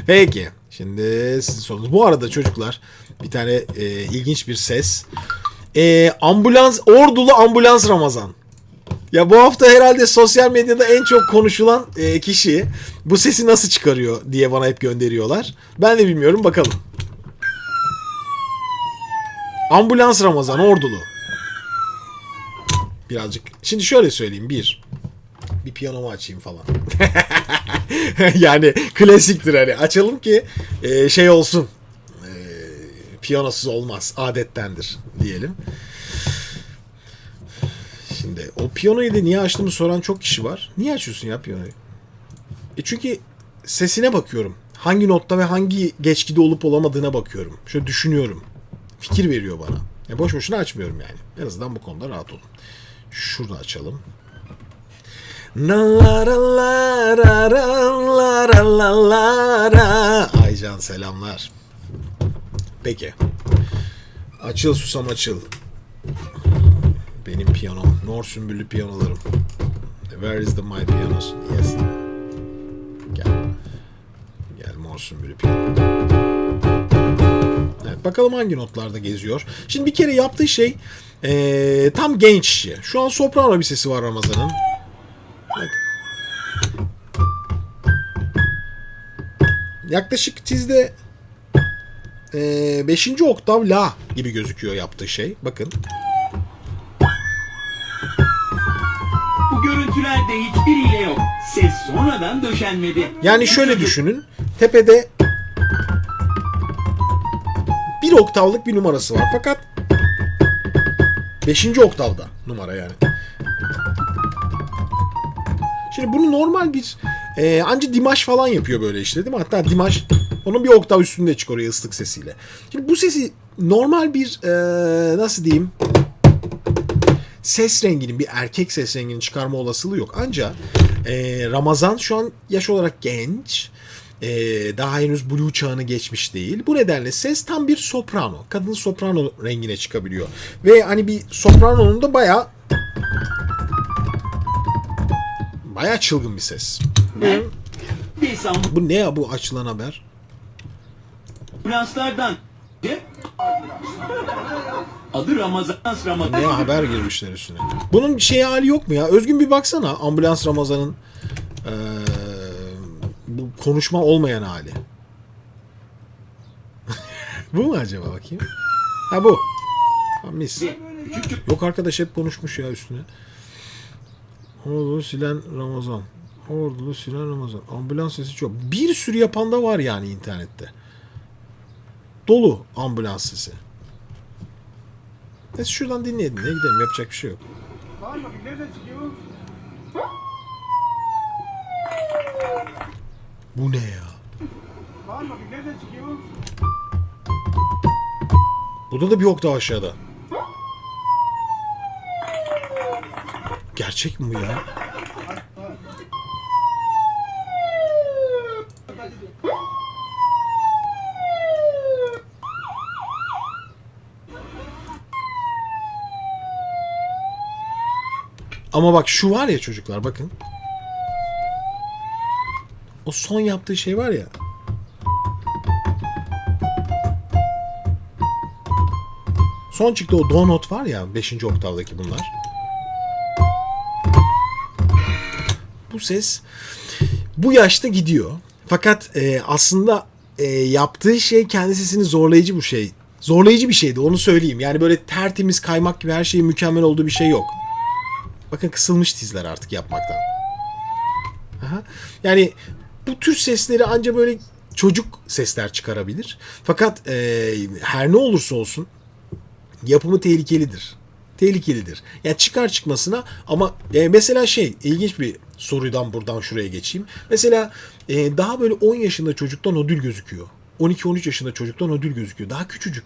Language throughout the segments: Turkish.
Peki. Şimdi sizin sorunuz. Bu arada çocuklar bir tane ilginç bir ses. Ordulu ambulans Ramazan. Ya bu hafta herhalde sosyal medyada en çok konuşulan kişi bu sesi nasıl çıkarıyor diye bana hep gönderiyorlar. Ben de bilmiyorum, bakalım. Ambulans Ramazan Ordulu. Birazcık. Şimdi şöyle söyleyeyim. Bir piyanomu açayım falan. Yani klasiktir hani. Açalım ki şey olsun. Piyanosuz olmaz. Adettendir diyelim. Şimdi o piyanoyu da niye açtığımı soran çok kişi var. Niye açıyorsun ya piyanoyu? Çünkü sesine bakıyorum. Hangi notta ve hangi geçkide olup olamadığına bakıyorum. Şöyle düşünüyorum. Fikir veriyor bana. Boş boşuna açmıyorum yani. En azından bu konuda rahat olun. Şurada açalım. Aycan selamlar. Peki. Açıl susam açıl. Benim piyanom. Mor sümbüllü piyanolarım. Where is my pianos? Yes. Gel. Gel mor sümbüllü piyano. Evet, bakalım hangi notlarda geziyor. Şimdi bir kere yaptığı şey tam genç işi. Şu an soprano bir sesi var Ramazan'ın. Bak. Yaklaşık tizde 5. oktav la gibi gözüküyor yaptığı şey. Bakın. Bu görüntülerde hiçbir hile yok. Ses sonradan döşenmedi. Yani şöyle düşünün. Tepede bir oktavlık bir numarası var. Fakat 5. oktavda numara yani. Şimdi bunu normal bir anca Dimash falan yapıyor böyle işte değil mi? Hatta Dimash onun bir oktav üstünde çıkarıyor ıslık sesiyle. Şimdi bu sesi normal bir nasıl diyeyim, ses renginin, bir erkek ses renginin çıkarma olasılığı yok. Ancak Ramazan şu an yaş olarak genç. Daha henüz blue çağını geçmiş değil. Bu nedenle ses tam bir soprano. Kadın soprano rengine çıkabiliyor. Ve hani bir sopranonun da bayağı çılgın bir ses. Ne? Bu ne ya, bu açılan haber? Ambulanslardan. Adı Ramazan. Ne haber girmişler üstüne. Bunun şey hali yok mu ya? Özgün bir baksana ambulans Ramazan'ın bu konuşma olmayan hali. Bu mu acaba, bakayım? Ha bu. Ha, mis. Yok arkadaş, hep konuşmuş ya üstüne. Ordulu silen Ramazan. Ordulu silen Ramazan. Ambulans sesi çok. Bir sürü yapan da var yani internette. Dolu ambulans sesi. Neyse şuradan dinleyelim. Ne gidelim, yapacak bir şey yok. Bu ne ya? Burada da bir oktav aşağıda. Gerçek mi bu ya? Ama bak şu var ya çocuklar, bakın. O son yaptığı şey var ya. Son çıktı o do not var ya, 5. oktavdaki bunlar. Bu ses bu yaşta gidiyor. Fakat aslında yaptığı şey kendi sesini zorlayıcı bu şey. Zorlayıcı bir şeydi, onu söyleyeyim. Yani böyle tertemiz kaymak gibi her şeyin mükemmel olduğu bir şey yok. Bakın kısılmış tizler artık yapmaktan. Aha. Yani bu tür sesleri ancak böyle çocuk sesler çıkarabilir. Fakat her ne olursa olsun yapımı tehlikelidir. Tehlikelidir. Yani çıkar çıkmasına ama mesela ilginç bir sorudan buradan şuraya geçeyim. Mesela daha böyle 10 yaşında çocukta nodül gözüküyor. 12-13 yaşında çocukta nodül gözüküyor. Daha küçücük.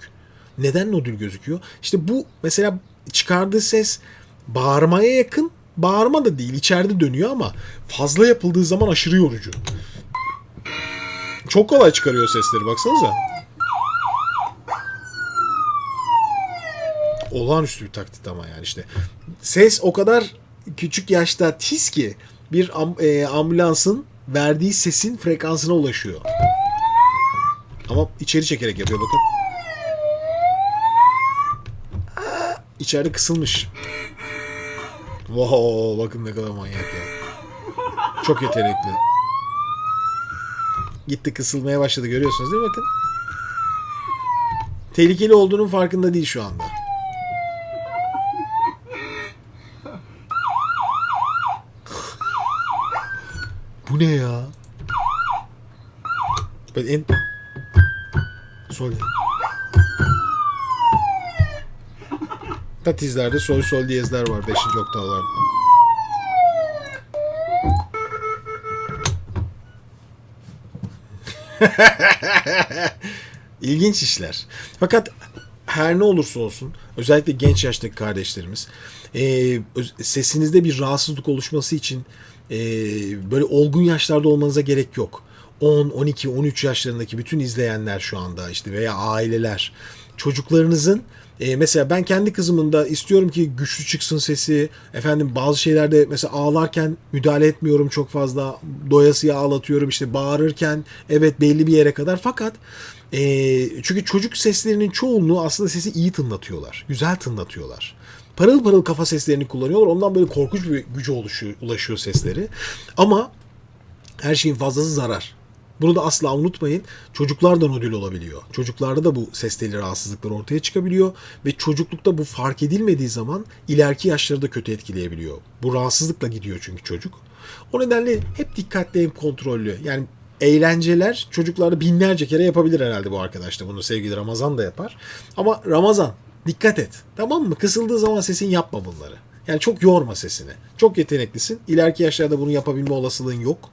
Neden nodül gözüküyor? İşte bu mesela çıkardığı ses bağırmaya yakın. Bağırma da değil, içeride dönüyor ama fazla yapıldığı zaman aşırı yorucu. Çok kolay çıkarıyor sesleri, baksanıza. Olağanüstü bir taklit ama yani işte. Ses o kadar küçük yaşta tiz ki bir ambulansın verdiği sesin frekansına ulaşıyor. Ama içeri çekerek yapıyor bakın. İçeride kısılmış. Wow, bakın ne kadar manyak ya. Çok yetenekli. Gitti kısılmaya başladı, görüyorsunuz değil mi bakın. Tehlikeli olduğunun farkında değil şu anda. Bu ne ya? Ben en... Sol. Tatizlerde sol sol diyezler var 5. oktalarda. İlginç işler. Fakat her ne olursa olsun, özellikle genç yaştaki kardeşlerimiz, sesinizde bir rahatsızlık oluşması için böyle olgun yaşlarda olmanıza gerek yok. 10, 12, 13 yaşlarındaki bütün izleyenler şu anda işte veya aileler, çocuklarınızın mesela ben kendi kızımın da istiyorum ki güçlü çıksın sesi. Efendim bazı şeylerde mesela ağlarken müdahale etmiyorum çok fazla. Doyasıya ağlatıyorum işte, bağırırken evet belli bir yere kadar. Fakat çünkü çocuk seslerinin çoğunluğu aslında sesi iyi tınlatıyorlar. Güzel tınlatıyorlar. Parıl parıl kafa seslerini kullanıyorlar. Ondan böyle korkunç bir güce ulaşıyor sesleri. Ama her şeyin fazlası zarar. Bunu da asla unutmayın. Çocuklar da nodül olabiliyor. Çocuklarda da bu ses teli rahatsızlıklar ortaya çıkabiliyor. Ve çocuklukta bu fark edilmediği zaman ileriki yaşları da kötü etkileyebiliyor. Bu rahatsızlıkla gidiyor çünkü çocuk. O nedenle hep dikkatli, hep kontrollü. Yani eğlenceler çocuklarda binlerce kere yapabilir herhalde bu arkadaş da. Bunu sevgili Ramazan da yapar. Ama Ramazan dikkat et. Tamam mı? Kısıldığı zaman sesin yapma bunları. Yani çok yorma sesini. Çok yeteneklisin. İleriki yaşlarda bunu yapabilme olasılığın yok.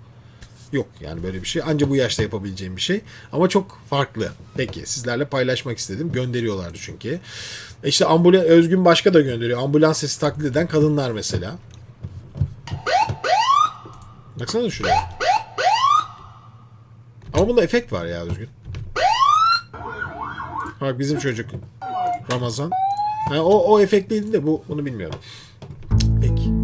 Yok yani böyle bir şey. Anca bu yaşta yapabileceğim bir şey. Ama çok farklı. Peki sizlerle paylaşmak istedim. Gönderiyorlardı çünkü. İşte Özgün Başka da gönderiyor. Ambulans sesi taklit eden kadınlar mesela. Baksana şuraya. Ama bunda efekt var ya Özgün. Bak bizim çocuk Ramazan. Ha, o efektliydi de bunu bilmiyorum. Peki.